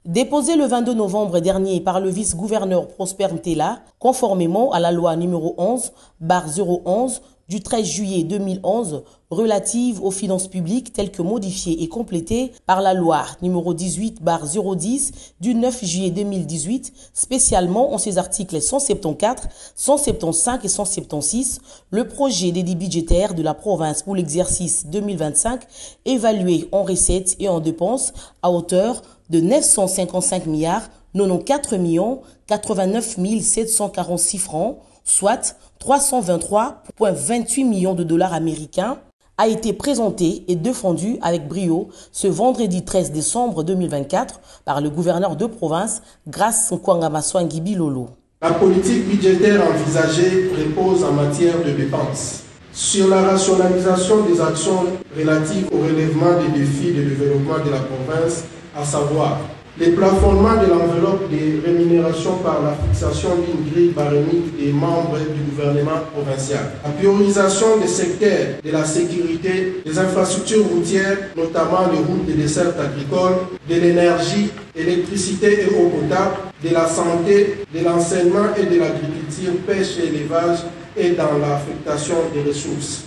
Déposé le 22 novembre dernier par le vice-gouverneur Prosper Ntela, conformément à la loi numéro 11/011 du 13 juillet 2011 relative aux finances publiques telle que modifiée et complétée par la loi numéro 18/010 du 9 juillet 2018, spécialement en ses articles 174, 175 et 176, le projet d'édit budgétaire de la province pour l'exercice 2025 évalué en recettes et en dépenses à hauteur de 955 milliards 94 89 746 francs, soit 323,28 millions de dollars américains, a été présenté et défendu avec brio ce vendredi 13 décembre 2024 par le gouverneur de province, Grace Nkwangama-Swangi Bilolo. La politique budgétaire envisagée repose en matière de dépenses sur la rationalisation des actions relatives au relèvement des défis de développement de la province, à savoir le plafonnement de l'enveloppe des rémunérations par la fixation d'une grille barémique des membres du gouvernement provincial. La priorisation des secteurs de la sécurité, des infrastructures routières, notamment les routes et dessertes agricoles, de l'énergie, électricité et eau potable, de la santé, de l'enseignement et de l'agriculture, pêche et élevage et dans l'affectation des ressources.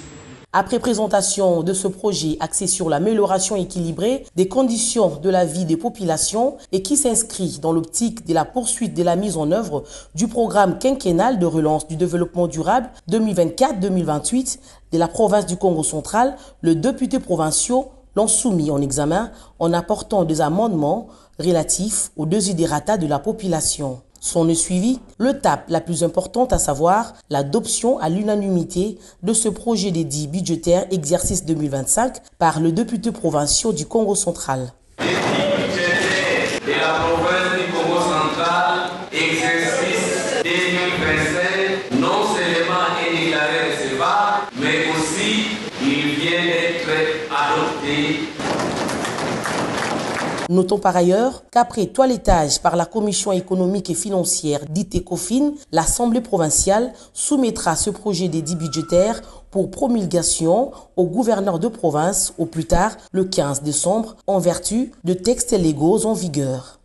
Après présentation de ce projet axé sur l'amélioration équilibrée des conditions de la vie des populations et qui s'inscrit dans l'optique de la poursuite de la mise en œuvre du programme quinquennal de relance du développement durable 2024-2028 de la province du Congo central, les députés provinciaux l'ont soumis en examen en apportant des amendements relatifs aux desiderata de la population. S'en est suivi l'étape la plus importante, à savoir l'adoption à l'unanimité de ce projet d'édit budgétaire exercice 2025 par les députés provinciaux du Congo central. L'édit budgétaire de la province du Congo central exercice 2025 non seulement est déclaré recevable, mais aussi il vient d'être adopté. Notons par ailleurs qu'après toilettage par la Commission économique et financière dite ECOFIN, l'Assemblée provinciale soumettra ce projet d'édit budgétaire pour promulgation au gouverneur de province au plus tard le 15 décembre en vertu de textes légaux en vigueur.